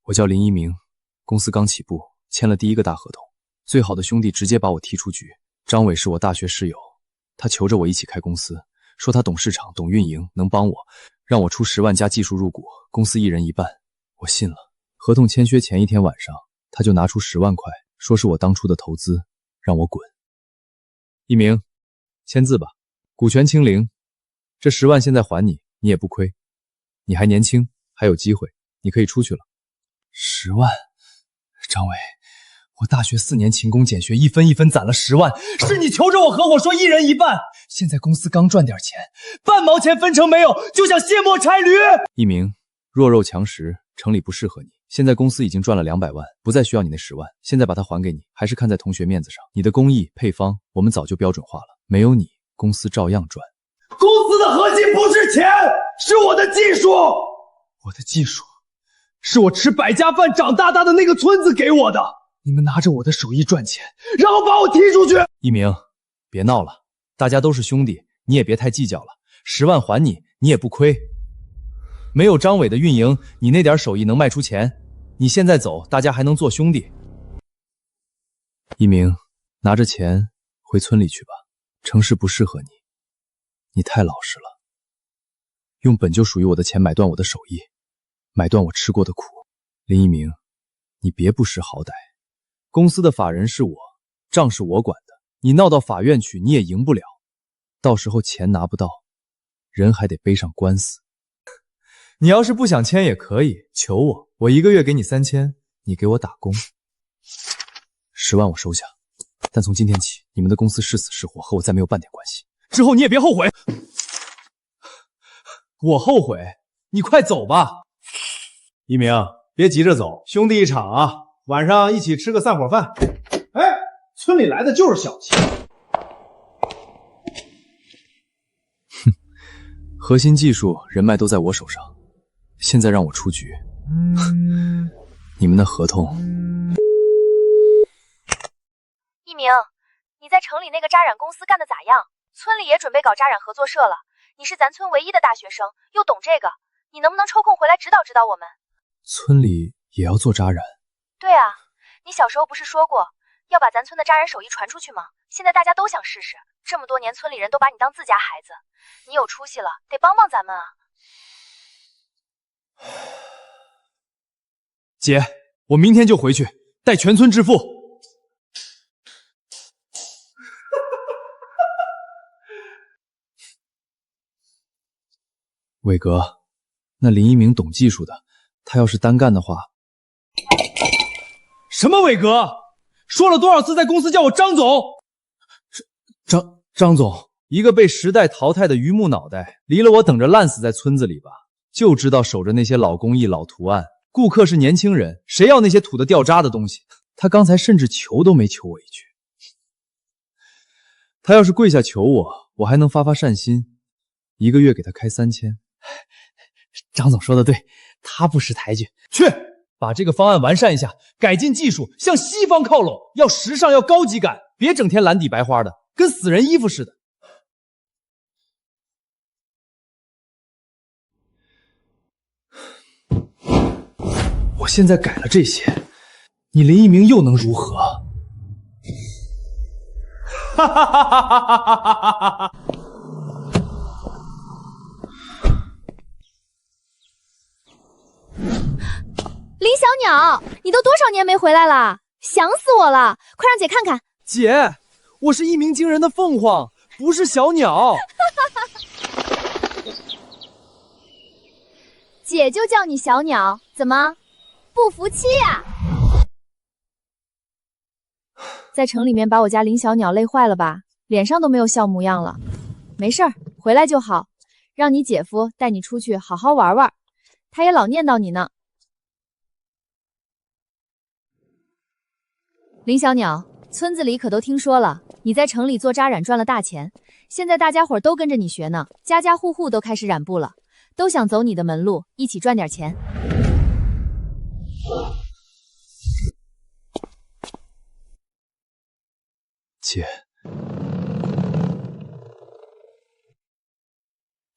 我叫林一鸣，公司刚起步，签了第一个大合同，最好的兄弟直接把我踢出局。张伟是我大学室友，他求着我一起开公司，说他懂市场、懂运营，能帮我，让我出10万加技术入股，公司一人1半。我信了。合同签约前一天晚上，他就拿出10万块，说是我当初的投资，让我滚。一鸣，签字吧，股权清零，这10万现在还你，你也不亏。你还年轻，还有机会，你可以出去了。10万，张伟，我大学4年勤工俭学，一分一分攒了10万，是你求着我合伙说一人1半。现在公司刚赚点钱，半毛钱分成没有，就想卸磨拆驴。一鸣，弱肉强食，城里不适合你。现在公司已经赚了200万，不再需要你那10万，现在把它还给你，还是看在同学面子上。你的工艺配方我们早就标准化了，没有你，公司照样赚。公司的核心不是钱，是我的技术。我的技术是我吃百家饭长大的那个村子给我的。你们拿着我的手艺赚钱，然后把我踢出去。一鸣，别闹了，大家都是兄弟，你也别太计较了。10万还你，你也不亏。没有张伟的运营，你那点手艺能卖出钱。你现在走，大家还能做兄弟。一鸣，拿着钱回村里去吧，城市不适合你，你太老实了。用本就属于我的钱买断我的手艺，买断我吃过的苦。林一鸣，你别不识好歹。公司的法人是我，账是我管的，你闹到法院去，你也赢不了。到时候钱拿不到，人还得背上官司。你要是不想签也可以，求我，我1个月给你3000，你给我打工。10万我收下，但从今天起，你们的公司是死是活和我再没有半点关系。之后你也别后悔。我后悔？你快走吧。一鸣，别急着走，兄弟一场啊，晚上一起吃个散伙饭。哎，村里来的就是小气。哼，核心技术、人脉都在我手上，现在让我出局，你们的合同。一鸣，你在城里那个扎染公司干得咋样？村里也准备搞扎染合作社了，你是咱村唯一的大学生，又懂这个，你能不能抽空回来指导指导我们？村里也要做扎染？对啊，你小时候不是说过要把咱村的扎染手艺传出去吗？现在大家都想试试，这么多年村里人都把你当自家孩子，你有出息了，得帮帮咱们啊。姐，我明天就回去，带全村致富。伟哥，那林一鸣懂技术的，他要是单干的话。什么伟哥？说了多少次在公司叫我张总？张总，一个被时代淘汰的榆木脑袋，离了我等着烂死在村子里吧，就知道守着那些老工艺、老图案。顾客是年轻人，谁要那些土的掉渣的东西？他刚才甚至求都没求我一句。他要是跪下求我，我还能发发善心，1个月给他开3000。张总说的对，他不识抬举。去，把这个方案完善一下，改进技术，向西方靠拢，要时尚，要高级感，别整天蓝底白花的，跟死人衣服似的。我现在改了这些，你林一鸣又能如何？哈哈哈哈哈哈哈哈！林小鸟，你都多少年没回来了？想死我了！快让姐看看。姐，我是一鸣惊人的凤凰，不是小鸟。姐就叫你小鸟，怎么不服气呀？在城里面把我家林小鸟累坏了吧？脸上都没有笑模样了。没事儿，回来就好，让你姐夫带你出去好好玩玩，他也老念叨你呢。林小鸟，村子里可都听说了，你在城里做扎染赚了大钱，现在大家伙都跟着你学呢，家家户户都开始染布了，都想走你的门路，一起赚点钱。姐，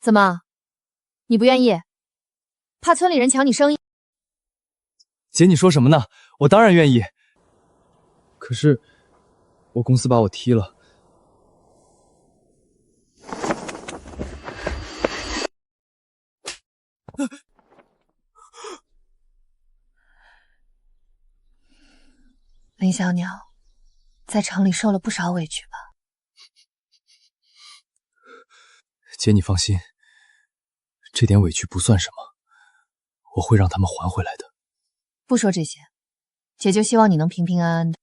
怎么，你不愿意？怕村里人抢你生意？姐，你说什么呢？我当然愿意。可是，我公司把我踢了。林小鸟，在城里受了不少委屈吧？姐，你放心，这点委屈不算什么，我会让他们还回来的。不说这些，姐就希望你能平平安安的。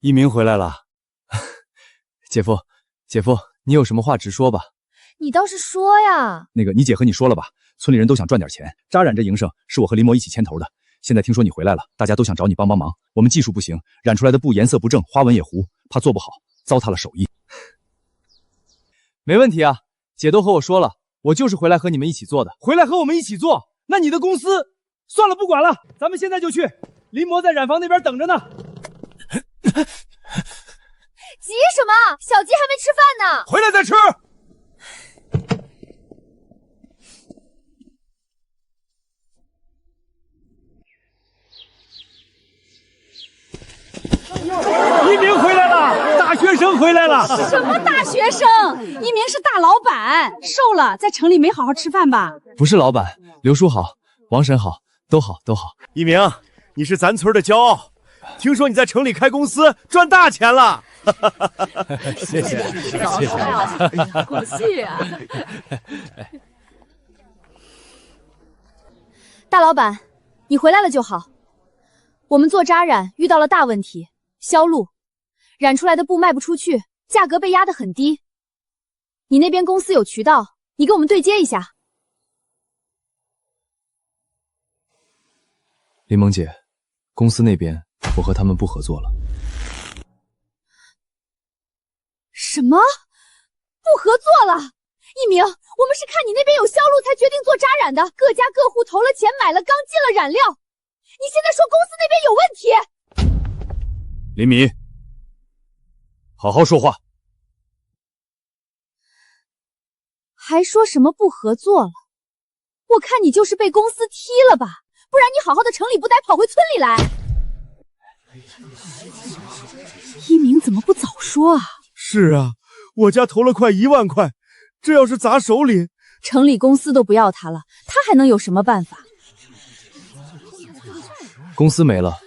一鸣回来了，姐夫，你有什么话直说吧。你倒是说呀！那个，你姐和你说了吧？村里人都想赚点钱，扎染这营生是我和林魔一起牵头的。现在听说你回来了，大家都想找你帮忙。我们技术不行，染出来的布颜色不正，花纹也糊，怕做不好，糟蹋了手艺。没问题啊，姐都和我说了，我就是回来和你们一起做的。回来和我们一起做？那你的公司算了，不管了，咱们现在就去。林魔在染房那边等着呢。急什么？小鸡还没吃饭呢，回来再吃。一鸣回来了，大学生回来了。什么大学生？一鸣是大老板，瘦了，在城里没好好吃饭吧？不是老板，刘叔好，王婶好，都好。一鸣，你是咱村的骄傲。听说你在城里开公司赚大钱了。谢谢。过去啊！大老板，你回来了就好。我们做扎染遇到了大问题，销路，染出来的布卖不出去，价格被压得很低。你那边公司有渠道，你给我们对接一下。林萌姐，公司那边我和他们不合作了。什么？不合作了？一鸣，我们是看你那边有销路才决定做扎染的，各家各户投了钱买了钢，进了染料。你现在说公司那边有问题？林迷，好好说话。还说什么不合作了？我看你就是被公司踢了吧，不然你好好的城里不待，跑回村里来。一鸣怎么不早说啊？是啊，我家投了快1万块，这要是砸手里，城里公司都不要他了，他还能有什么办法？公司没了，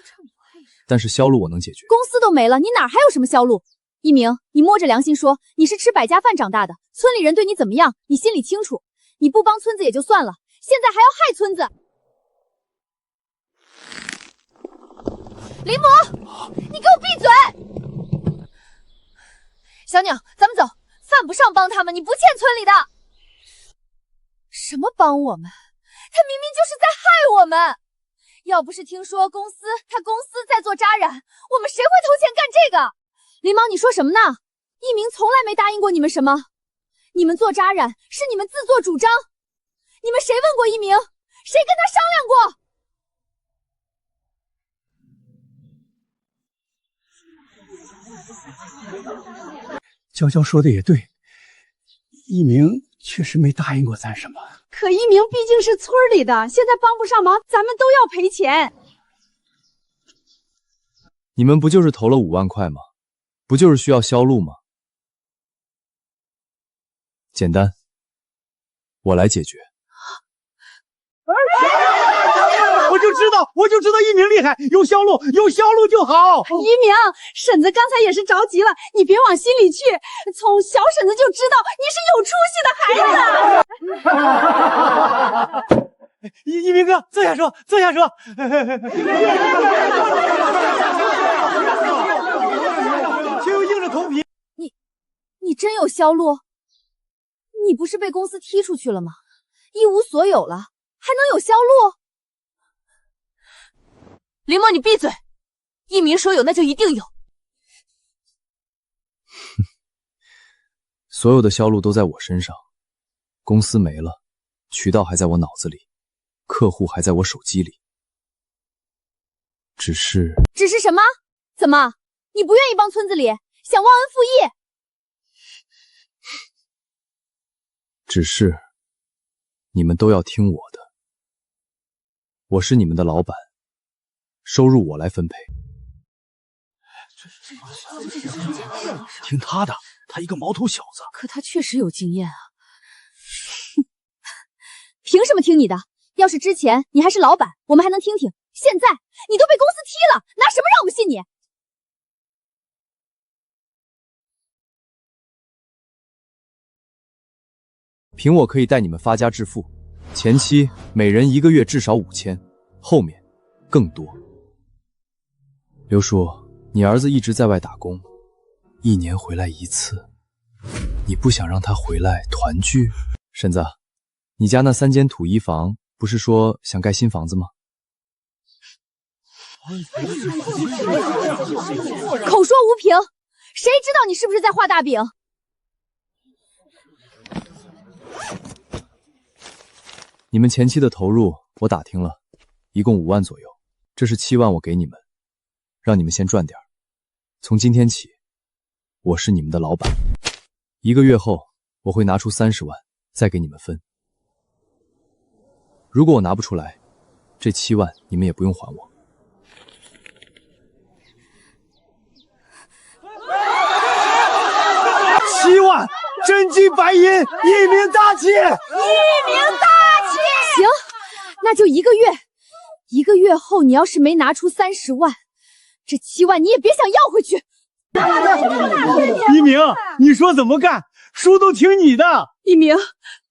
但是销路我能解决。公司都没了，你哪还有什么销路？一鸣，你摸着良心说，你是吃百家饭长大的，村里人对你怎么样，你心里清楚。你不帮村子也就算了，现在还要害村子。林魔，你给我闭嘴！小鸟，咱们走，犯不上帮他们，你不欠村里的。什么帮我们？他明明就是在害我们。要不是听说他公司在做扎染，我们谁会投钱干这个？林毛，你说什么呢？一鸣从来没答应过你们什么，你们做扎染是你们自作主张，你们谁问过一鸣？谁跟他商量过？娇娇说的也对，一鸣确实没答应过咱什么。可一鸣毕竟是村里的，现在帮不上忙，咱们都要赔钱。你们不就是投了5万块吗？不就是需要销路吗？简单，我来解决。我就知道一鸣厉害，有销路就好。一鸣，婶子刚才也是着急了，你别往心里去，从小婶子就知道你是有出息的孩子。一鸣哥，坐下说。就硬着头皮。你真有销路？你不是被公司踢出去了吗？一无所有了，还能有销路？林墨，你闭嘴！一鸣说有，那就一定有。所有的销路都在我身上，公司没了，渠道还在我脑子里，客户还在我手机里。只是什么？怎么？你不愿意帮村子里，想忘恩负义？只是你们都要听我的。我是你们的老板，收入我来分配。听他的，他一个毛头小子。可他确实有经验啊。凭什么听你的？要是之前你还是老板，我们还能听听。现在你都被公司踢了，拿什么让我们信你？凭我可以带你们发家致富，前期每人1个月至少5000，后面更多。刘叔，你儿子一直在外打工，1年回来1次，你不想让他回来团聚？婶子，你家那3间土1房，不是说想盖新房子吗？口说无凭，谁知道你是不是在画大饼？你们前期的投入我打听了，一共5万左右，这是7万我给你们，让你们先赚点。从今天起，我是你们的老板，1个月后我会拿出30万再给你们分。如果我拿不出来，这7万你们也不用还我。7万，真金白银，一鸣大器，一鸣大器。行，那就1个月。1个月后，你要是没拿出30万，这7万你也别想要回去。一鸣，你说怎么干，叔都听你的。一鸣，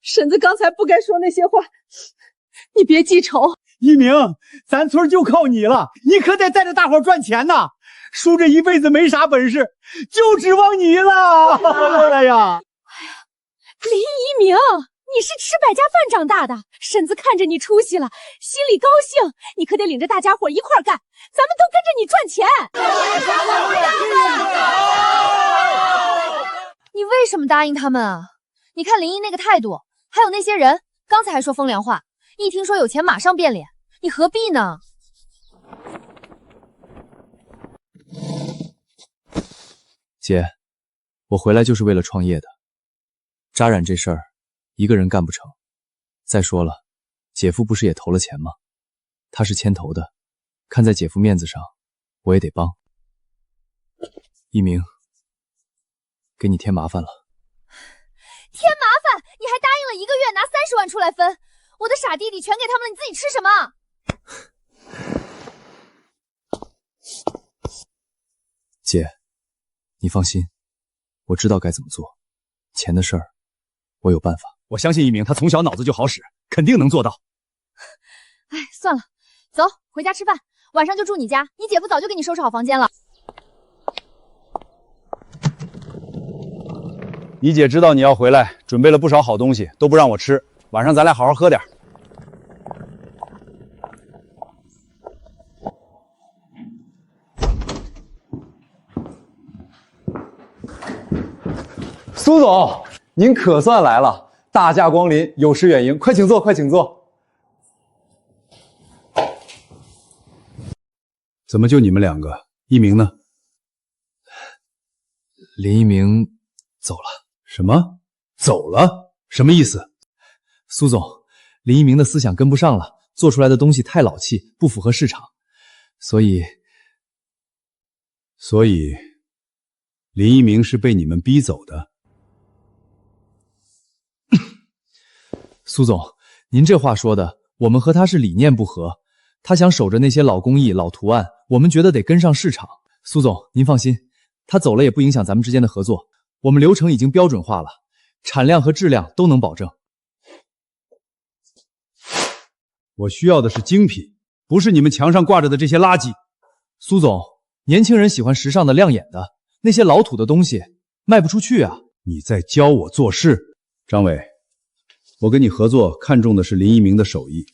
婶子刚才不该说那些话，你别记仇。一鸣，咱村就靠你了，你可得带着大伙赚钱呐。叔这一辈子没啥本事，就指望你了。哎呀，林一鸣，你是吃百家饭长大的，婶子看着你出息了，心里高兴。你可得领着大家伙一块干，咱们都跟着你赚钱。你为什么答应他们啊？你看林一那个态度，还有那些人，刚才还说风凉话，一听说有钱马上变脸，你何必呢？姐，我回来就是为了创业的。扎染这事儿，一个人干不成。再说了，姐夫不是也投了钱吗？他是牵头的，看在姐夫面子上，我也得帮。一鸣，给你添麻烦了。添麻烦？你还答应了1个月拿30万出来分，我的傻弟弟全给他们了，你自己吃什么？姐，你放心，我知道该怎么做。钱的事儿，我有办法。我相信一鸣，他从小脑子就好使，肯定能做到。哎，算了，走，回家吃饭，晚上就住你家，你姐夫早就给你收拾好房间了。你姐知道你要回来，准备了不少好东西，都不让我吃。晚上咱俩好好喝点。苏总，您可算来了，大驾光临，有失远迎，快请坐，快请坐。怎么就你们2个？一鸣呢？林一鸣走了。什么？走了？什么意思？苏总，林一鸣的思想跟不上了，做出来的东西太老气，不符合市场，所以林一鸣是被你们逼走的。苏总，您这话说的，我们和他是理念不合，他想守着那些老工艺、老图案，我们觉得得跟上市场。苏总，您放心，他走了也不影响咱们之间的合作，我们流程已经标准化了，产量和质量都能保证。我需要的是精品，不是你们墙上挂着的这些垃圾。苏总，年轻人喜欢时尚的、亮眼的，那些老土的东西卖不出去啊。你在教我做事。张伟，我跟你合作，看重的是林一鸣的手艺，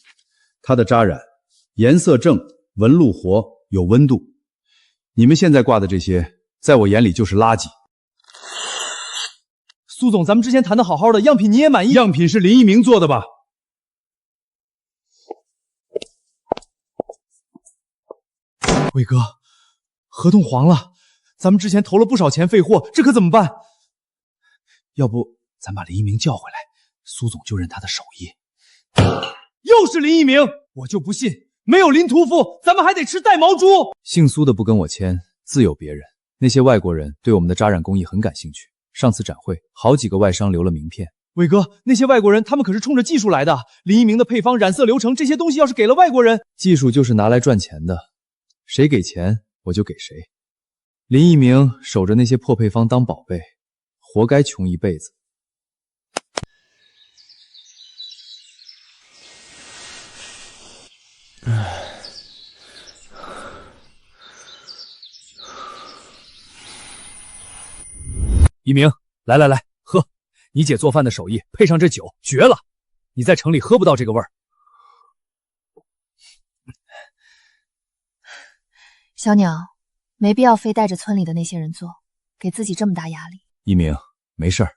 他的扎染颜色正，纹路活，有温度。你们现在挂的这些，在我眼里就是垃圾。苏总，咱们之前谈的好好的，样品你也满意？样品是林一鸣做的吧？伟哥，合同黄了，咱们之前投了不少钱废货，这可怎么办？要不咱把林一鸣叫回来，苏总就认他的手艺。又是林一鸣，我就不信没有林屠夫，咱们还得吃带毛猪。姓苏的不跟我签，自有别人。那些外国人对我们的扎染工艺很感兴趣。上次展会，好几个外商留了名片。伟哥，那些外国人他们可是冲着技术来的。林一鸣的配方、染色流程这些东西，要是给了外国人，技术就是拿来赚钱的，谁给钱我就给谁。林一鸣守着那些破配方当宝贝，活该穷一辈子。一鸣，来，喝！你姐做饭的手艺配上这酒，绝了！你在城里喝不到这个味儿。小鸟，没必要非带着村里的那些人做，给自己这么大压力。一鸣，没事儿，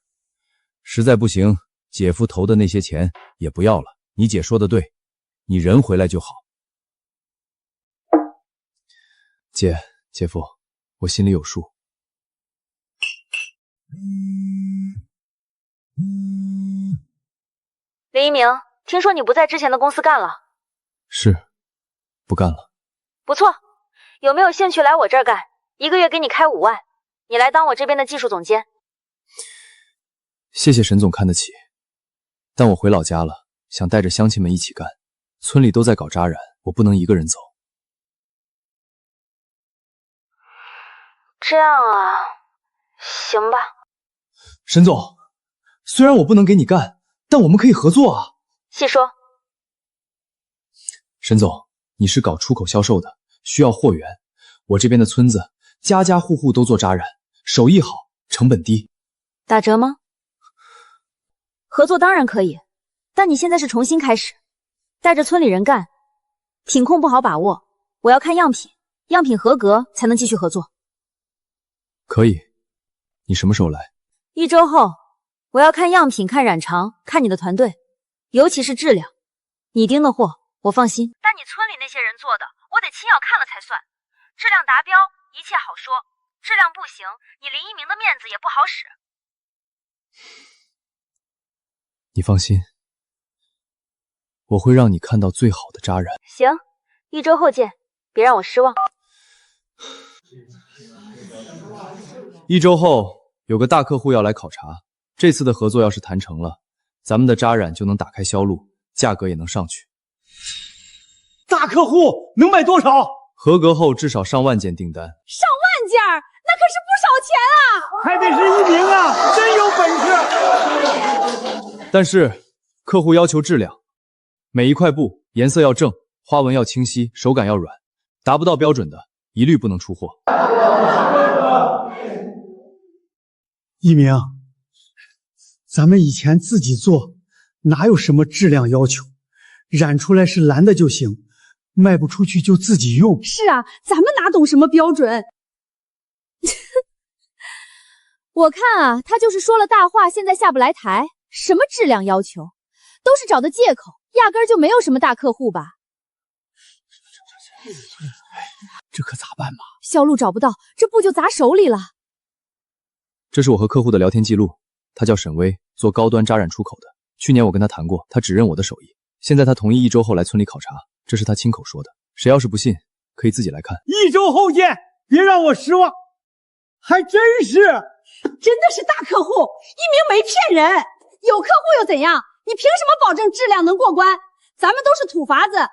实在不行，姐夫投的那些钱也不要了。你姐说的对，你人回来就好。姐夫，我心里有数。林一鸣，听说你不在之前的公司干了？是，不干了。不错，有没有兴趣来我这儿干？一个月给你开5万，你来当我这边的技术总监。谢谢沈总看得起，但我回老家了，想带着乡亲们一起干。村里都在搞扎染，我不能一个人走。这样啊，行吧。沈总，虽然我不能给你干，但我们可以合作啊。细说。沈总，你是搞出口销售的，需要货源。我这边的村子，家家户户都做扎染，手艺好，成本低。打折吗？合作当然可以，但你现在是重新开始，带着村里人干，品控不好把握。我要看样品，样品合格才能继续合作。可以，你什么时候来？1周后，我要看样品，看染长，看你的团队，尤其是质量。你盯的货，我放心。但你村里那些人做的，我得亲眼看了才算。质量达标，一切好说；质量不行，你林一鸣的面子也不好使。你放心，我会让你看到最好的扎染。行，1周后见，别让我失望。1周后有个大客户要来考察，这次的合作要是谈成了，咱们的扎染就能打开销路，价格也能上去。大客户能卖多少？合格后至少上万件订单。上万件儿，那可是不少钱啊！还得是一鸣啊，真有本事。但是客户要求质量，每一块布颜色要正，花纹要清晰，手感要软，达不到标准的一律不能出货。一鸣，咱们以前自己做，哪有什么质量要求，染出来是蓝的就行，卖不出去就自己用。是啊，咱们哪懂什么标准？我看啊，他就是说了大话，现在下不来台。什么质量要求，都是找的借口，压根儿就没有什么大客户吧？这可咋办嘛？销路找不到，这布就砸手里了。这是我和客户的聊天记录，他叫沈薇，做高端扎染出口的。去年我跟他谈过，他只认我的手艺。现在他同意1周后来村里考察，这是他亲口说的。谁要是不信，可以自己来看。1周后见，别让我失望。还真是，真的是大客户，一鸣没骗人。有客户又怎样？你凭什么保证质量能过关？咱们都是土法子，哪能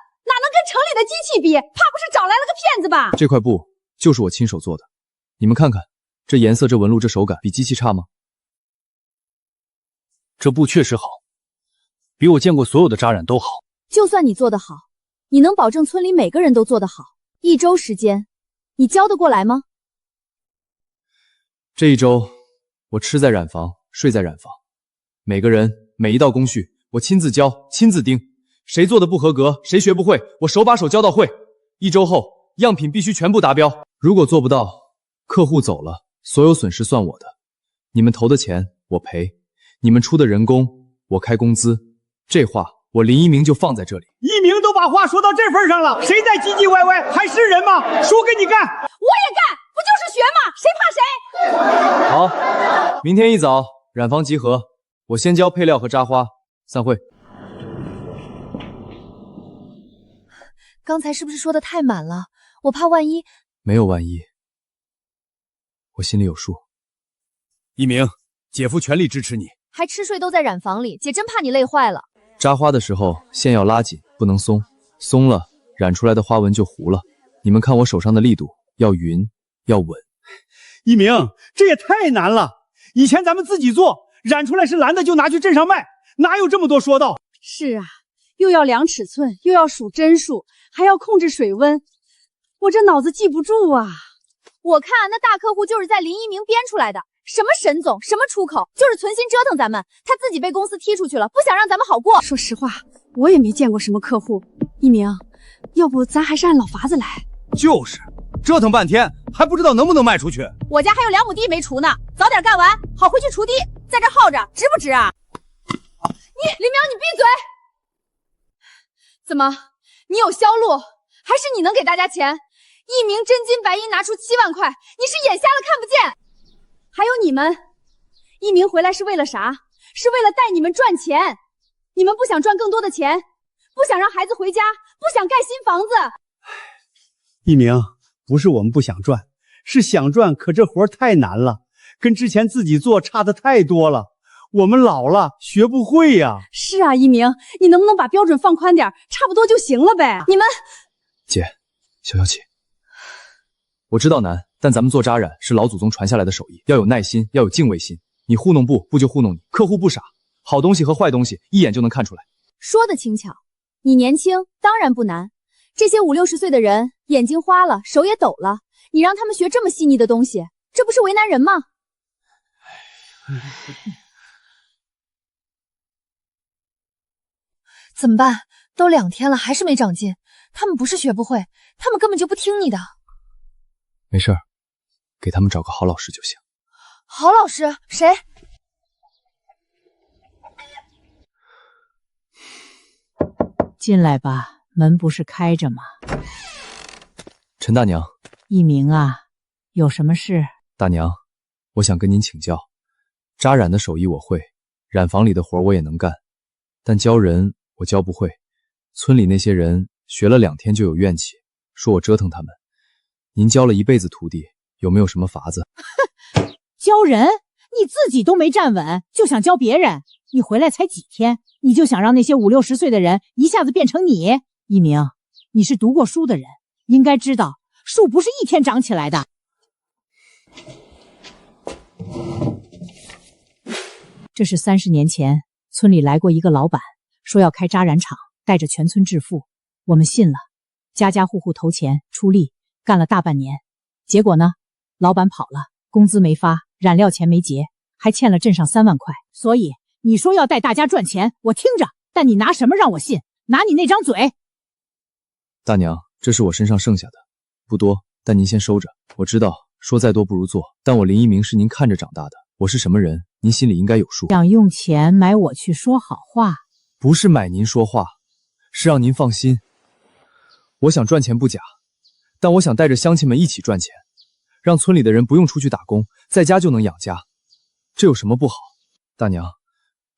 跟城里的机器比？怕不是找来了个骗子吧？这块布就是我亲手做的，你们看看，这颜色、这纹路、这手感，比机器差吗？这布确实好，比我见过所有的扎染都好。就算你做得好，你能保证村里每个人都做得好？1周时间，你教得过来吗？这1周，我吃在染房，睡在染房，每个人每一道工序，我亲自教，亲自盯，谁做的不合格，谁学不会，我手把手教到会。1周后，样品必须全部达标，如果做不到，客户走了，所有损失算我的。你们投的钱我赔，你们出的人工我开工资。这话我林一鸣就放在这里。一鸣都把话说到这份上了，谁再唧唧歪歪还是人吗？说跟你干，我也干，不就是学吗？谁怕谁？好，明天一早染房集合，我先交配料和扎花，散会。刚才是不是说的太满了？我怕万一……没有万一，我心里有数。一鸣，姐夫全力支持你。还吃睡都在染房里，姐真怕你累坏了。扎花的时候线要拉紧，不能松，松了染出来的花纹就糊了。你们看我手上的力度，要匀，要稳。一鸣，这也太难了。以前咱们自己做，染出来是蓝的就拿去镇上卖，哪有这么多说道？是啊，又要量尺寸，又要数针数，还要控制水温，我这脑子记不住啊。我看那大客户就是在林一鸣编出来的，什么沈总，什么出口，就是存心折腾咱们。他自己被公司踢出去了，不想让咱们好过。说实话，我也没见过什么客户。一鸣，要不咱还是按老法子来。就是，折腾半天还不知道能不能卖出去。我家还有2亩地没锄呢，早点干完，好回去锄地。在这耗着，值不值啊？李淼，你闭嘴！怎么，你有销路，还是你能给大家钱？一鸣真金白银拿出7万块，你是眼瞎了看不见？还有你们，一鸣回来是为了啥？是为了带你们赚钱。你们不想赚更多的钱，不想让孩子回家，不想盖新房子。一鸣，不是我们不想赚，是想赚，可这活太难了，跟之前自己做差的太多了。我们老了，学不会呀。是啊，一鸣，你能不能把标准放宽点，差不多就行了呗？你们，姐，消消气。我知道难，但咱们做扎染是老祖宗传下来的手艺，要有耐心，要有敬畏心。你糊弄不就糊弄你，客户不傻，好东西和坏东西一眼就能看出来。说的轻巧，你年轻当然不难。这些50、60岁的人眼睛花了，手也抖了，你让他们学这么细腻的东西，这不是为难人吗？怎么办？都2天了，还是没长进。他们不是学不会，他们根本就不听你的。没事儿，给他们找个好老师就行。好老师？谁？进来吧，门不是开着吗？陈大娘。一鸣啊，有什么事？大娘，我想跟您请教。扎染的手艺我会，染房里的活我也能干，但教人我教不会。村里那些人学了2天就有怨气，说我折腾他们。您教了一辈子徒弟，有没有什么法子？教人？你自己都没站稳，就想教别人？你回来才几天，你就想让那些50、60岁的人一下子变成你？一鸣，你是读过书的人，应该知道树不是一天长起来的。这是30年前村里来过一个老板，说要开扎染厂，带着全村致富。我们信了，家家户户投钱出力，干了大半年。结果呢，老板跑了，工资没发，染料钱没结，还欠了镇上3万块。所以你说要带大家赚钱，我听着，但你拿什么让我信？拿你那张嘴。大娘，这是我身上剩下的，不多，但您先收着。我知道说再多不如做，但我林一鸣是您看着长大的，我是什么人，您心里应该有数。想用钱买我去说好话？不是买您说话，是让您放心。我想赚钱不假，但我想带着乡亲们一起赚钱，让村里的人不用出去打工，在家就能养家，这有什么不好？大娘，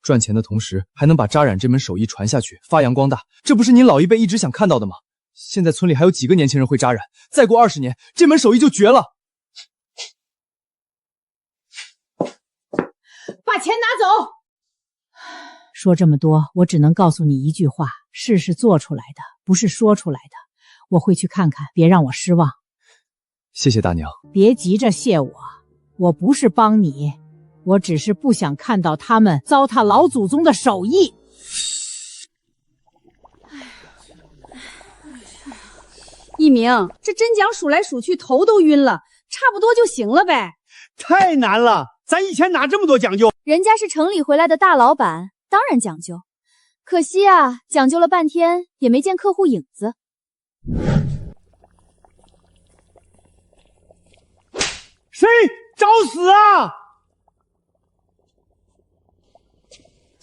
赚钱的同时还能把扎染这门手艺传下去，发扬光大，这不是您老一辈一直想看到的吗？现在村里还有几个年轻人会扎染，再过20年，这门手艺就绝了。把钱拿走！说这么多，我只能告诉你一句话：事是做出来的，不是说出来的。我会去看看，别让我失望。谢谢大娘。别急着谢我，我不是帮你，我只是不想看到他们糟蹋老祖宗的手艺。一鸣，这针讲数来数去头都晕了，差不多就行了呗。太难了，咱以前哪这么多讲究？人家是城里回来的大老板，当然讲究。可惜啊，讲究了半天也没见客户影子。谁找死啊？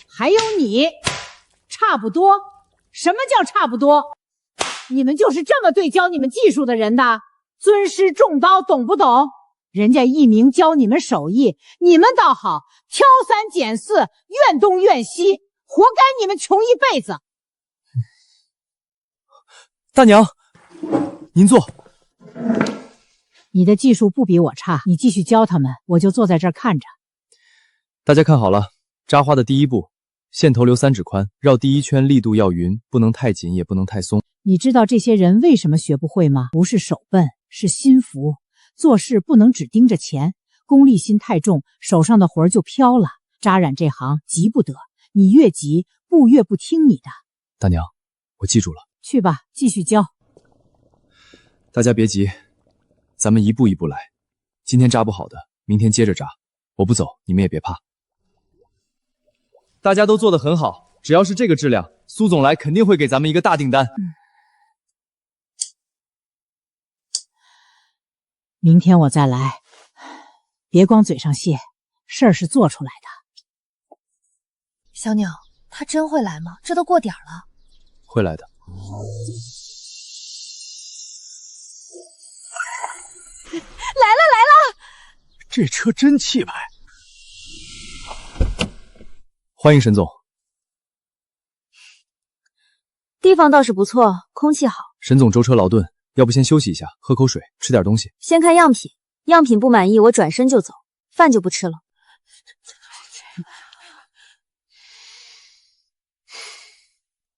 还有你，差不多？什么叫差不多？你们就是这么对教你们技术的人的？尊师重道，懂不懂？人家一鸣教你们手艺，你们倒好，挑三拣四，怨东怨西，活该你们穷一辈子。大娘，您坐。你的技术不比我差，你继续教他们，我就坐在这儿看着。大家看好了，扎花的第一步，线头留3指宽，绕第一圈力度要匀，不能太紧，也不能太松。你知道这些人为什么学不会吗？不是手笨，是心浮。做事不能只盯着钱，功利心太重，手上的活儿就飘了。扎染这行急不得，你越急，布越不听你的。大娘，我记住了。去吧，继续教。大家别急，咱们一步一步来。今天扎不好的，明天接着扎。我不走，你们也别怕。大家都做得很好，只要是这个质量，苏总来肯定会给咱们一个大订单。明天我再来，别光嘴上谢，事儿是做出来的。小鸟，他真会来吗？这都过点了。会来的。来了来了！这车真气派。欢迎沈总。地方倒是不错，空气好。沈总舟车劳顿，要不先休息一下，喝口水，吃点东西。先看样品，样品不满意我转身就走，饭就不吃了。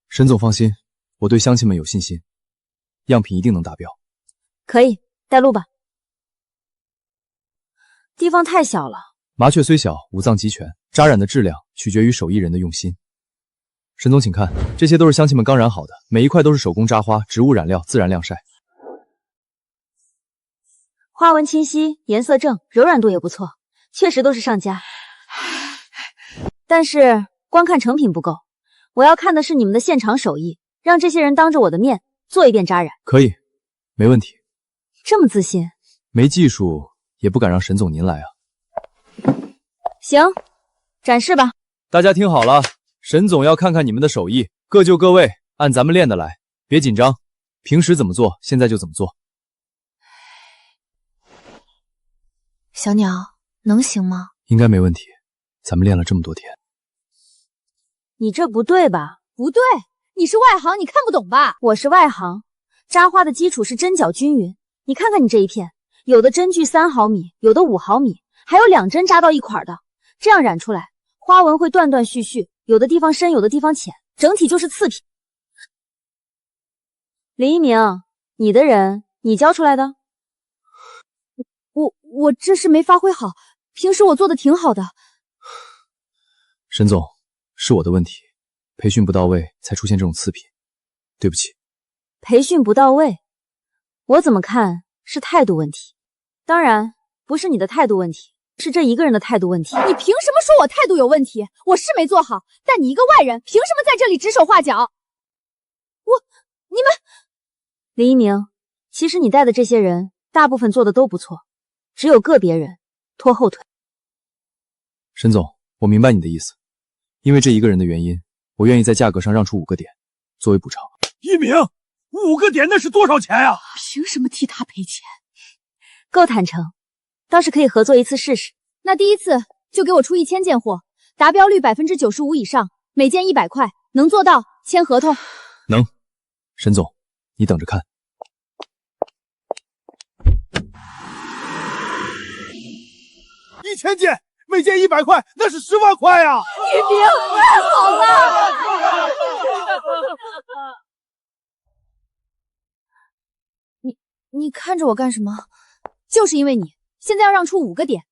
沈总放心，我对乡亲们有信心，样品一定能达标。可以，带路吧。地方太小了。麻雀虽小，五脏齐全。扎染的质量取决于手艺人的用心。沈总，请看，这些都是乡亲们刚染好的，每一块都是手工扎花，植物染料，自然晾晒。花纹清晰，颜色正，柔软度也不错，确实都是上佳。但是光看成品不够，我要看的是你们的现场手艺，让这些人当着我的面做一遍扎染。可以，没问题。这么自信？没技术也不敢让沈总您来啊。行，展示吧。大家听好了，沈总要看看你们的手艺，各就各位，按咱们练的来，别紧张。平时怎么做，现在就怎么做。小鸟，能行吗？应该没问题，咱们练了这么多天。你这不对吧？不对，你是外行，你看不懂吧？我是外行，扎花的基础是针脚均匀。你看看你这一片，有的针距3毫米，有的5毫米，还有2针扎到一块的，这样染出来，花纹会断断续续，有的地方深，有的地方浅，整体就是次品。林一鸣，你的人你教出来的？我这是没发挥好，平时我做的挺好的。沈总，是我的问题，培训不到位才出现这种次品，对不起。培训不到位，我怎么看是态度问题。当然不是你的态度问题，是这一个人的态度问题。你凭什么说我态度有问题？我是没做好，但你一个外人凭什么在这里指手画脚？你们林一鸣，其实你带的这些人大部分做的都不错，只有个别人拖后腿。沈总，我明白你的意思，因为这一个人的原因，我愿意在价格上让出5个点作为补偿。一鸣，5个点那是多少钱呀？凭什么替他赔钱？够坦诚，倒是可以合作一次试试。那第一次就给我出1000件货，达标率95%以上，每件100块，能做到签合同？能。沈总，你等着看。1000件，每件100块，那是10万块呀！一鸣，太好了！你看着我干什么？就是因为你现在要让出5个点，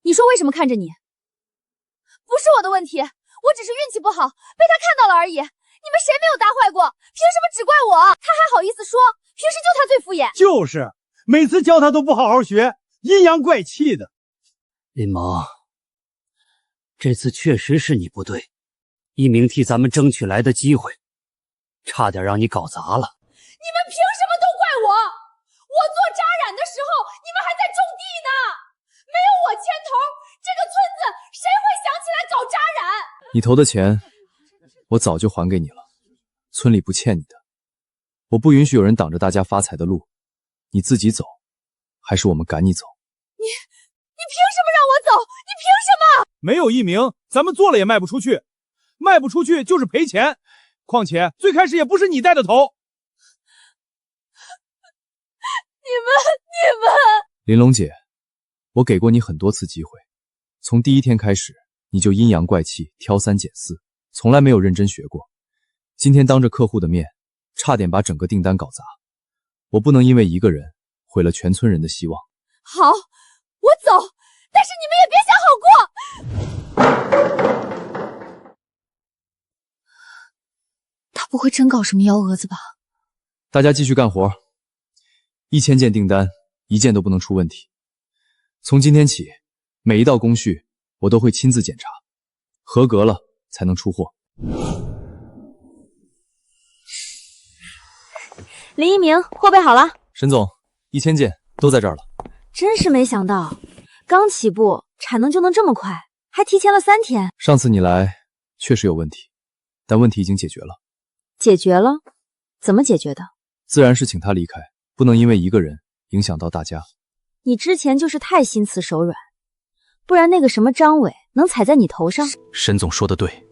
你说为什么看着你？不是我的问题，我只是运气不好，被他看到了而已。你们谁没有搭坏过？凭什么只怪我？他还好意思说，平时就他最敷衍。就是，每次教他都不好好学，阴阳怪气的。林萌，这次确实是你不对，一鸣替咱们争取来的机会，差点让你搞砸了。你们凭什么都怪我？我做扎染的时候，你们还在种地呢，没有我牵头，这个村子谁会想起来搞扎染？你投的钱，我早就还给你了，村里不欠你的。我不允许有人挡着大家发财的路，你自己走，还是我们赶你走？你凭什么让我走？你凭什么？没有一鸣，咱们做了也卖不出去。卖不出去就是赔钱。况且最开始也不是你带的头。你们，玲珑姐，我给过你很多次机会，从第一天开始你就阴阳怪气、挑三拣四，从来没有认真学过。今天当着客户的面，差点把整个订单搞砸，我不能因为一个人毁了全村人的希望。好，我走，但是你们也别想好过。他不会真搞什么幺蛾子吧？大家继续干活，1000件订单，1件都不能出问题。从今天起，每一道工序我都会亲自检查，合格了才能出货。林一鸣，货备好了。沈总，1000件都在这儿了。真是没想到，刚起步产能就能这么快，还提前了3天。上次你来确实有问题，但问题已经解决了。解决了？怎么解决的？自然是请他离开，不能因为一个人影响到大家。你之前就是太心慈手软，不然那个什么张伟能踩在你头上？沈总说的对，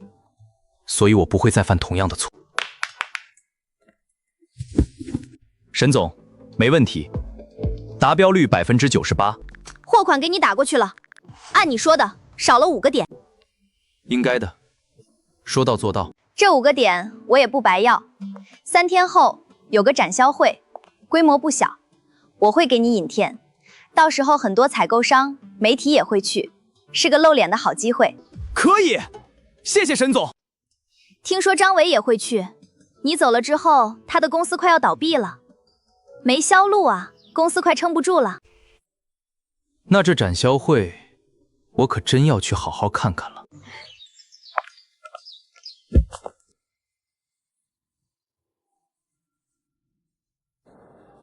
所以我不会再犯同样的错。沈总，没问题，达标率98%。货款给你打过去了，按你说的少了5个点。应该的，说到做到。这5个点我也不白要。3天后有个展销会，规模不小，我会给你引荐，到时候很多采购商、媒体也会去，是个露脸的好机会。可以，谢谢沈总。听说张伟也会去，你走了之后，他的公司快要倒闭了，没销路啊，公司快撑不住了。那这展销会，我可真要去好好看看了。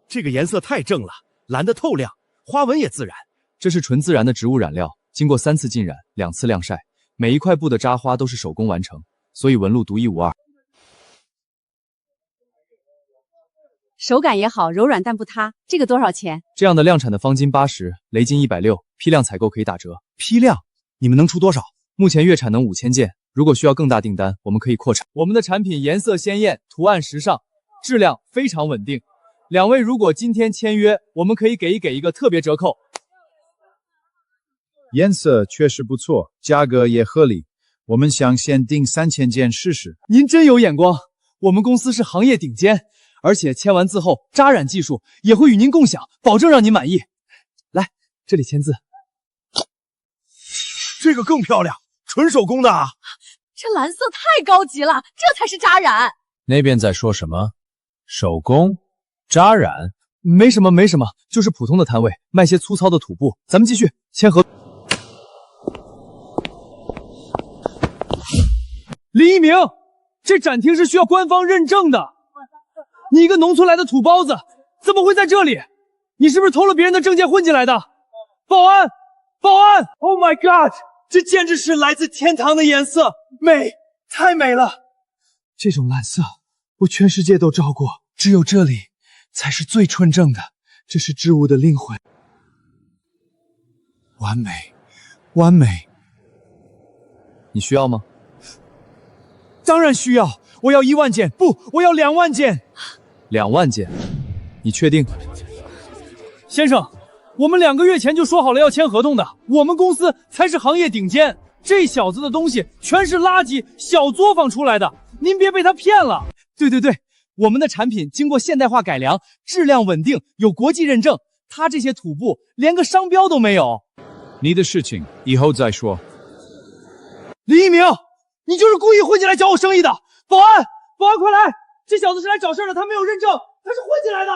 这个颜色太正了，蓝得透亮，花纹也自然。这是纯自然的植物染料，经过3次浸染，2次晾晒，每一块布的扎花都是手工完成，所以纹路独一无二。手感也好，柔软但不塌。这个多少钱？这样的量产的方巾80，雷金160，批量采购可以打折。批量？你们能出多少？目前月产能5000件，如果需要更大订单，我们可以扩产。我们的产品颜色鲜艳，图案时尚，质量非常稳定。2位如果今天签约，我们可以给一个特别折扣。颜色确实不错，价格也合理，我们想先订3000件试试。您真有眼光，我们公司是行业顶尖，而且签完字后扎染技术也会与您共享，保证让您满意。来，这里签字。这个更漂亮，纯手工的啊！这蓝色太高级了，这才是扎染。那边在说什么？手工？扎染？没什么，就是普通的摊位，卖些粗糙的土布。咱们继续签合。林一鸣，这展厅是需要官方认证的。你一个农村来的土包子，怎么会在这里？你是不是偷了别人的证件混进来的？保安，保安 ！Oh my god， 这简直是来自天堂的颜色，美，太美了！这种蓝色，我全世界都照过，只有这里才是最纯正的，这是织物的灵魂，完美，完美。你需要吗？当然需要，我要1万件，不，我要2万件。2万件，你确定？先生，我们2个月前就说好了要签合同的，我们公司才是行业顶尖。这小子的东西全是垃圾小作坊出来的，您别被他骗了。对，我们的产品经过现代化改良，质量稳定，有国际认证。他这些土布连个商标都没有。你的事情以后再说。林一鸣，你就是故意混进来搅我生意的！保安，保安，快来！这小子是来找事的，他没有认证，他是混进来的。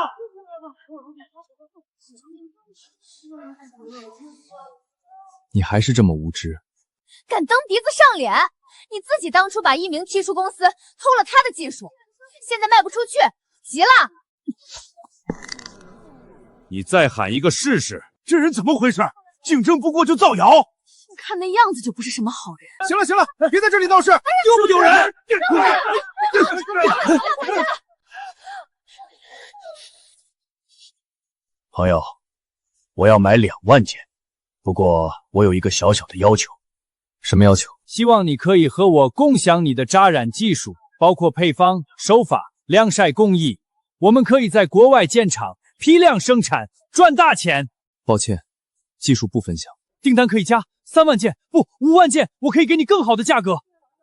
你还是这么无知，敢蹬鼻子上脸！你自己当初把一鸣踢出公司，偷了他的技术，现在卖不出去，急了。你再喊一个试试！这人怎么回事？竞争不过就造谣。看那样子就不是什么好人。行了，别在这里闹事，丢不丢人？朋友，我要买2万件，不过我有一个小小的要求，什么要求？希望你可以和我共享你的扎染技术，包括配方、手法、晾晒工艺。我们可以在国外建厂，批量生产，赚大钱。抱歉，技术不分享。订单可以加3万件，不5万件，我可以给你更好的价格。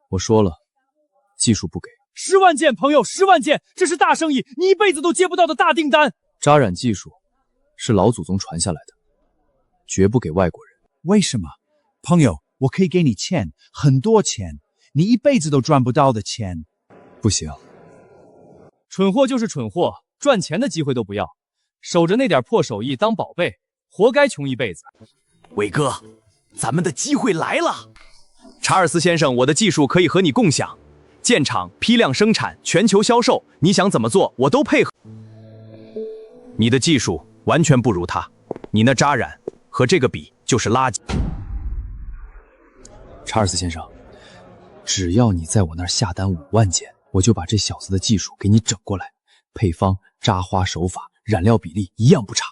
我说了，技术不给。10万件，朋友，10万件，这是大生意，你一辈子都接不到的大订单。扎染技术是老祖宗传下来的，绝不给外国人。为什么？朋友，我可以给你钱，很多钱，你一辈子都赚不到的钱。不行，蠢货就是蠢货，赚钱的机会都不要，守着那点破手艺当宝贝，活该穷一辈子。伟哥，咱们的机会来了！查尔斯先生，我的技术可以和你共享，建厂、批量生产、全球销售，你想怎么做，我都配合。你的技术完全不如他，你那扎染和这个比就是垃圾。查尔斯先生，只要你在我那儿下单5万件，我就把这小子的技术给你整过来，配方、扎花手法、染料比例一样不差。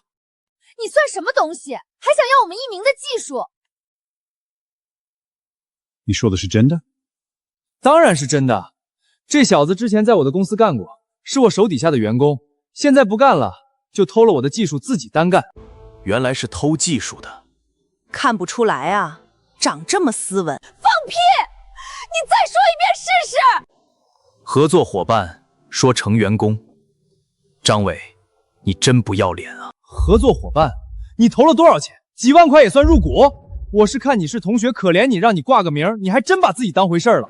你算什么东西？还想要我们一鸣的技术？你说的是真的？当然是真的。这小子之前在我的公司干过，是我手底下的员工，现在不干了，就偷了我的技术自己单干。原来是偷技术的，看不出来啊，长这么斯文。放屁！你再说一遍试试。合作伙伴说成员工，张伟，你真不要脸啊！合作伙伴，你投了多少钱？几万块也算入股？我是看你是同学，可怜你，让你挂个名，你还真把自己当回事了。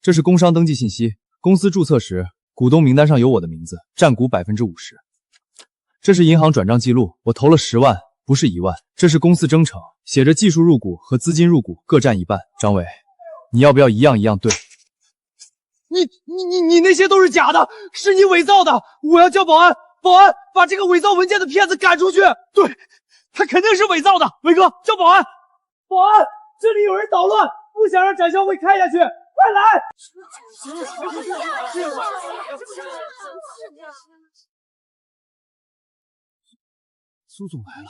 这是工商登记信息，公司注册时股东名单上有我的名字，占股50%。这是银行转账记录，我投了10万，不是1万。这是公司章程，写着技术入股和资金入股各占1半。张伟，你要不要一样一样对？你那些都是假的，是你伪造的！我要叫保安，保安把这个伪造文件的骗子赶出去！对，他肯定是伪造的。伟哥，叫保安！保安，这里有人捣乱，不想让展销会开下去，快来！苏总来了，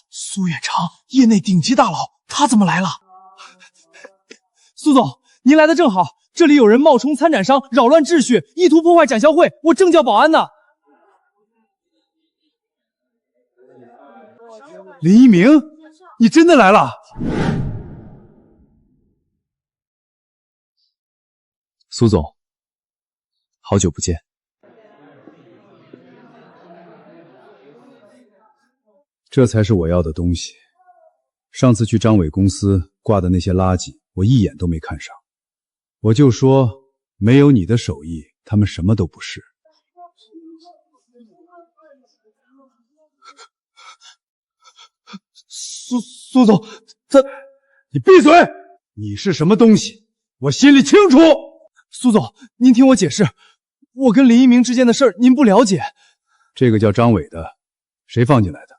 苏远昌，业内顶级大佬，他怎么来了？苏总，您来的正好。这里有人冒充参展商，扰乱秩序，意图破坏展销会，我正叫保安呢。林一鸣，你真的来了？苏总，好久不见。这才是我要的东西。上次去张伟公司挂的那些垃圾，我一眼都没看上。我就说，没有你的手艺，他们什么都不是。苏总，你闭嘴！你是什么东西，我心里清楚。苏总，您听我解释，我跟林一鸣之间的事儿您不了解。这个叫张伟的，谁放进来的？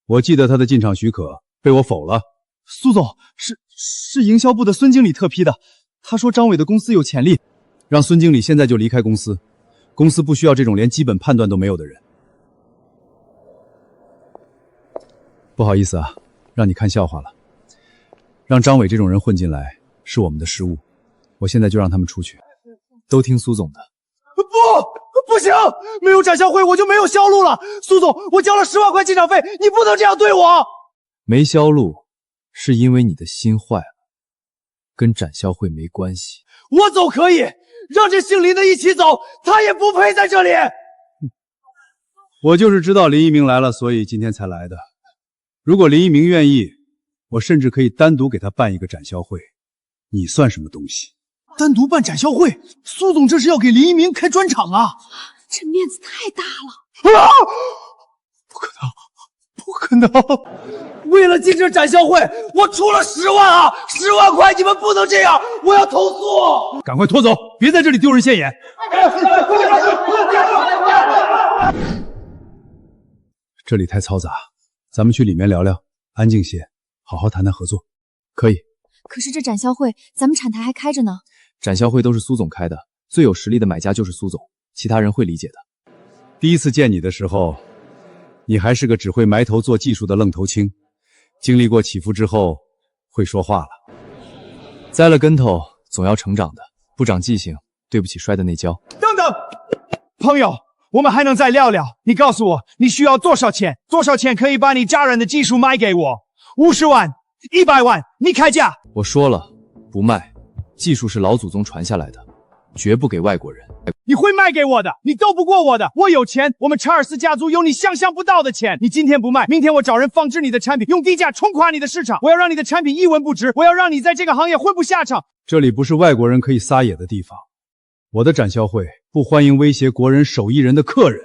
我记得他的进场许可被我否了。苏总，是营销部的孙经理特批的。他说张伟的公司有潜力，让孙经理现在就离开公司。公司不需要这种连基本判断都没有的人。不好意思啊，让你看笑话了。让张伟这种人混进来是我们的失误，我现在就让他们出去。都听苏总的。不行，没有展销会我就没有销路了。苏总，我交了10万块进场费，你不能这样对我。没销路是因为你的心坏了，跟展销会没关系。我走可以，让这姓林的一起走，他也不配在这里。我就是知道林一鸣来了，所以今天才来的。如果林一鸣愿意，我甚至可以单独给他办一个展销会。你算什么东西？单独办展销会？苏总这是要给林一鸣开专场啊！这面子太大了啊！不可能！为了进这展销会，我出了10万啊！10万块，你们不能这样！我要投诉！赶快拖走，别在这里丢人现眼！这里太嘈杂，咱们去里面聊聊，安静些，好好谈谈合作。可以。可是这展销会，咱们产台还开着呢。展销会都是苏总开的，最有实力的买家就是苏总，其他人会理解的。第一次见你的时候，你还是个只会埋头做技术的愣头青，经历过起伏之后，会说话了。栽了跟头，总要成长的，不长记性，对不起摔的那跤。等等，朋友，我们还能再聊聊。你告诉我，你需要多少钱？多少钱可以把你扎染的技术卖给我？50万、100万，你开价。我说了，不卖。技术是老祖宗传下来的，绝不给外国人。你会卖给我的，你斗不过我的。我有钱，我们查尔斯家族有你想象不到的钱。你今天不卖，明天我找人仿制你的产品，用低价冲垮你的市场。我要让你的产品一文不值，我要让你在这个行业混不下场。这里不是外国人可以撒野的地方，我的展销会不欢迎威胁国人手艺人的客人。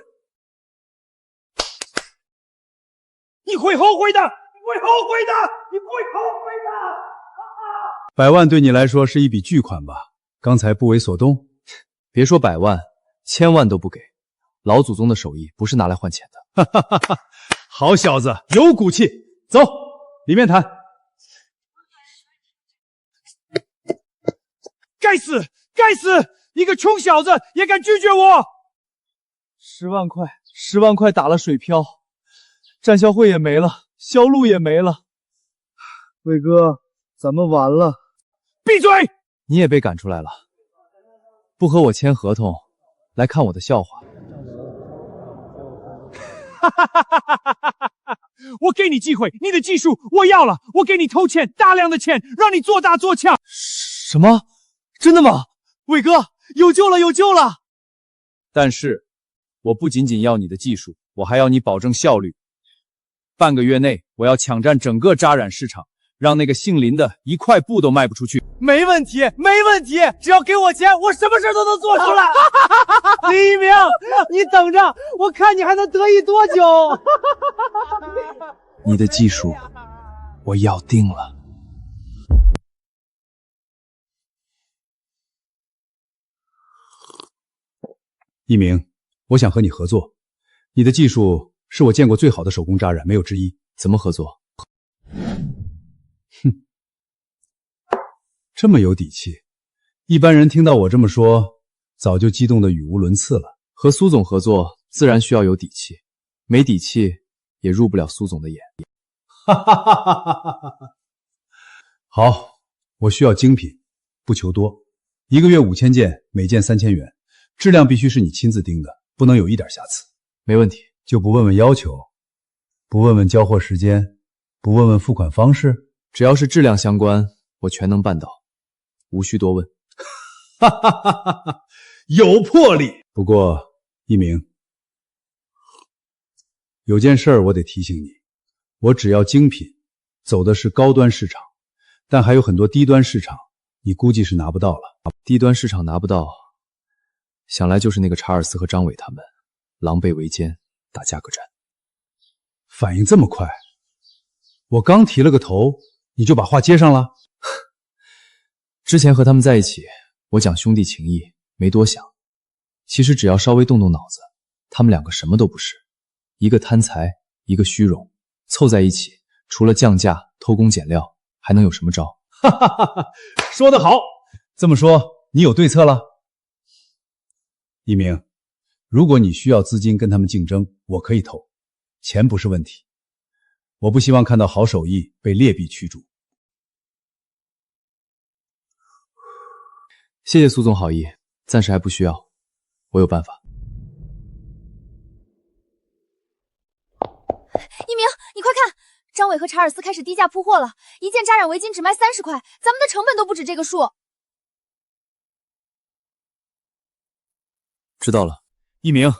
你会后悔的，你会后悔的，你会后悔的。100万对你来说是一笔巨款吧？刚才不为所动。别说100万，1000万都不给。老祖宗的手艺不是拿来换钱的。哈哈哈！好小子，有骨气。走，里面谈。该死，该死！一个穷小子也敢拒绝我！10万块，10万块打了水漂，展销会也没了，销路也没了。伟哥，咱们完了！闭嘴！你也被赶出来了。不和我签合同，来看我的笑话。我给你机会，你的技术我要了，我给你投钱，大量的钱，让你做大做强。什么？真的吗？伟哥，有救了，有救了！但是，我不仅仅要你的技术，我还要你保证效率。半个月内，我要抢占整个扎染市场，让那个姓林的一块布都卖不出去。没问题，没问题，只要给我钱，我什么事都能做出来。林一鸣，你等着，我看你还能得意多久。你的技术，我要定了。一鸣，我想和你合作，你的技术是我见过最好的手工扎染，没有之一。怎么合作？哼，这么有底气，一般人听到我这么说，早就激动得语无伦次了。和苏总合作，自然需要有底气，没底气也入不了苏总的眼。哈哈哈哈哈哈！好，我需要精品，不求多，1个月5000件，每件3000元，质量必须是你亲自盯的，不能有一点瑕疵。没问题。就不问问要求，不问问交货时间，不问问付款方式，只要是质量相关，我全能办到，无需多问。哈哈哈哈哈！有魄力。不过，一鸣，有件事我得提醒你，我只要精品，走的是高端市场，但还有很多低端市场，你估计是拿不到了。低端市场拿不到，想来就是那个查尔斯和张伟他们狼狈为奸，打价格战。反应这么快，我刚提了个头，你就把话接上了。之前和他们在一起，我讲兄弟情谊，没多想。其实只要稍微动动脑子，他们两个什么都不是，一个贪财，一个虚荣，凑在一起，除了降价、偷工减料，还能有什么招？哈哈哈哈！说得好，这么说你有对策了？一鸣，如果你需要资金跟他们竞争，我可以投，钱不是问题。我不希望看到好手艺被劣币驱逐。谢谢苏总好意，暂时还不需要，我有办法。一鸣，你快看，张伟和查尔斯开始低价铺货了，一件扎染围巾只卖30块，咱们的成本都不止这个数。知道了。一鸣，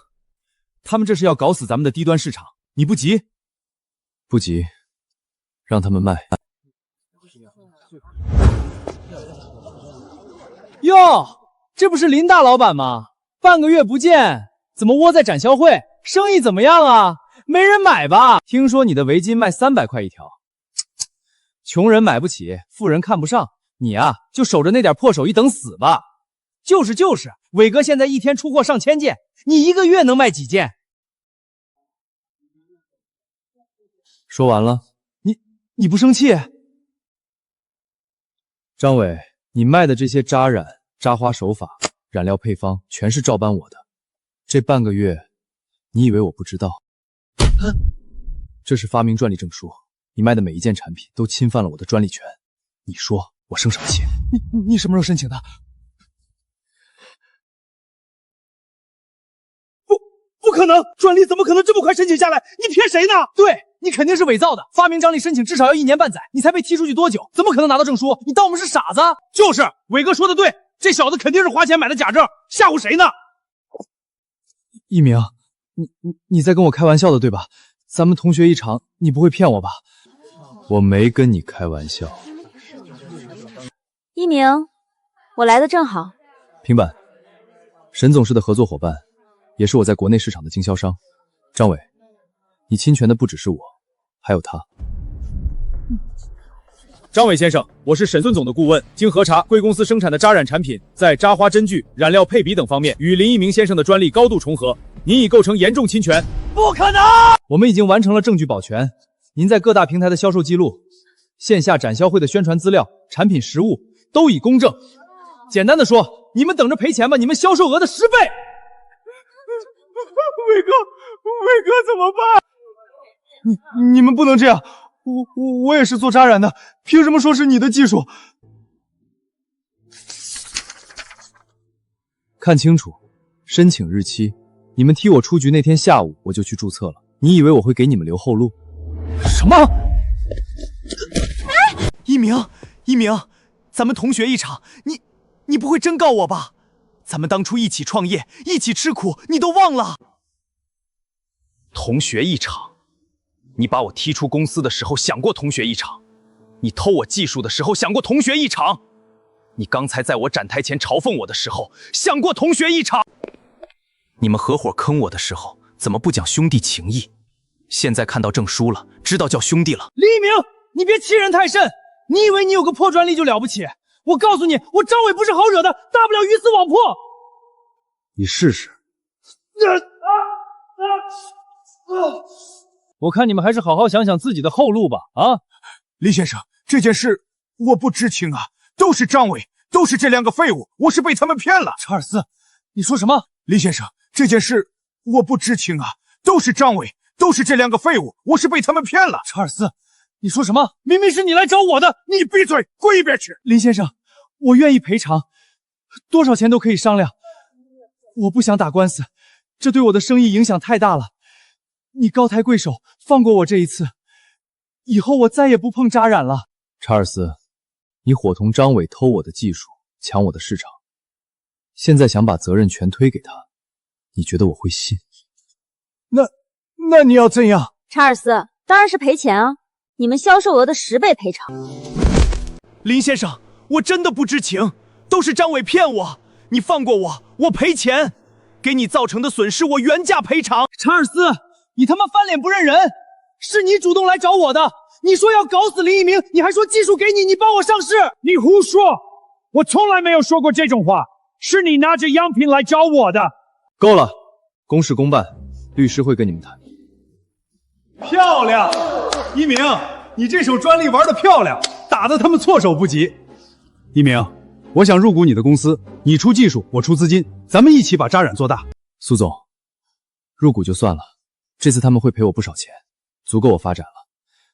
他们这是要搞死咱们的低端市场，你不急？不急，让他们卖。哟，这不是林大老板吗？半个月不见，怎么窝在展销会？生意怎么样啊？没人买吧？听说你的围巾卖300块一条，穷人买不起，富人看不上，你啊就守着那点破手艺等死吧。就是，伟哥现在一天出货上千件，你1个月能卖几件？说完了。你不生气？张伟，你卖的这些扎染、扎花手法、染料配方，全是照搬我的。这半个月，你以为我不知道？这是发明专利证书，你卖的每一件产品都侵犯了我的专利权，你说我生什么气？你什么时候申请的？不可能，专利怎么可能这么快申请下来？你骗谁呢？对，你肯定是伪造的，发明专利申请至少要1年半载，你才被踢出去多久？怎么可能拿到证书？你当我们是傻子？就是，伟哥说的对，这小子肯定是花钱买的假证，吓唬谁呢？一鸣，你在跟我开玩笑的对吧？咱们同学一场，你不会骗我吧？我没跟你开玩笑。一鸣，我来的正好。平板，沈总是的合作伙伴，也是我在国内市场的经销商。张伟，你侵权的不只是我，还有他。张伟先生，我是沈孙总的顾问，经核查，贵公司生产的扎染产品在扎花针具、染料配比等方面与林一鸣先生的专利高度重合，您已构成严重侵权。不可能！我们已经完成了证据保全，您在各大平台的销售记录、线下展销会的宣传资料、产品实物都已公证。简单的说，你们等着赔钱吧，你们销售额的10倍。伟哥怎么办？你们不能这样，我也是做扎染的，凭什么说是你的技术？看清楚，申请日期，你们踢我出局那天下午我就去注册了，你以为我会给你们留后路？什么？一鸣，咱们同学一场，你不会真告我吧？咱们当初一起创业，一起吃苦，你都忘了？同学一场，你把我踢出公司的时候想过同学一场？你偷我技术的时候想过同学一场？你刚才在我展台前嘲讽我的时候想过同学一场？你们合伙坑我的时候怎么不讲兄弟情谊？现在看到证书了，知道叫兄弟了。李一鸣，你别欺人太甚！你以为你有个破专利就了不起？我告诉你，我张伟不是好惹的，大不了鱼死网破。你试试。我看你们还是好好想想自己的后路吧。啊，李先生，这件事我不知情啊，都是张伟，都是这2个废物，我是被他们骗了。查尔斯，你说什么？李先生，这件事我不知情啊，都是张伟，都是这2个废物，我是被他们骗了。查尔斯，你说什么？明明是你来找我的！你闭嘴，滚一边去！林先生，我愿意赔偿，多少钱都可以商量。我不想打官司，这对我的生意影响太大了。你高抬贵手，放过我这一次，以后我再也不碰扎染了。查尔斯，你伙同张伟偷我的技术，抢我的市场，现在想把责任全推给他，你觉得我会信？那你要怎样？查尔斯，当然是赔钱啊，你们销售额的10倍赔偿。林先生，我真的不知情，都是张伟骗我，你放过我，我赔钱，给你造成的损失我原价赔偿。查尔斯，你他妈翻脸不认人！是你主动来找我的，你说要搞死林一鸣，你还说技术给你，你帮我上市。你胡说，我从来没有说过这种话，是你拿着样品来找我的。够了，公事公办，律师会跟你们谈。漂亮，一鸣，你这手专利玩得漂亮，打得他们措手不及。一鸣，我想入股你的公司，你出技术，我出资金，咱们一起把扎染做大。苏总，入股就算了，这次他们会赔我不少钱，足够我发展了。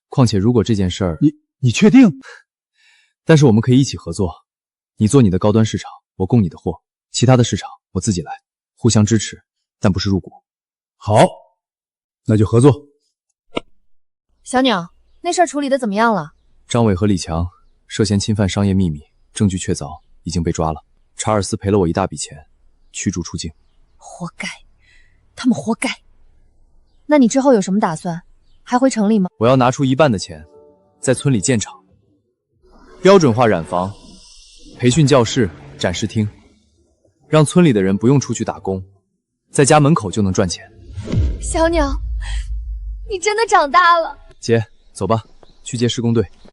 况且如果这件事儿，你确定？但是我们可以一起合作，你做你的高端市场，我供你的货，其他的市场我自己来，互相支持，但不是入股。好，那就合作。小鸟，那事儿处理的怎么样了？张伟和李强涉嫌侵犯商业秘密，证据确凿，已经被抓了。查尔斯赔了我一大笔钱，驱逐出境。活该，他们活该。那你之后有什么打算？还回城里吗？我要拿出1半的钱，在村里建厂，标准化染房、培训教室、展示厅，让村里的人不用出去打工，在家门口就能赚钱。小鸟，你真的长大了。姐，走吧，去接施工队。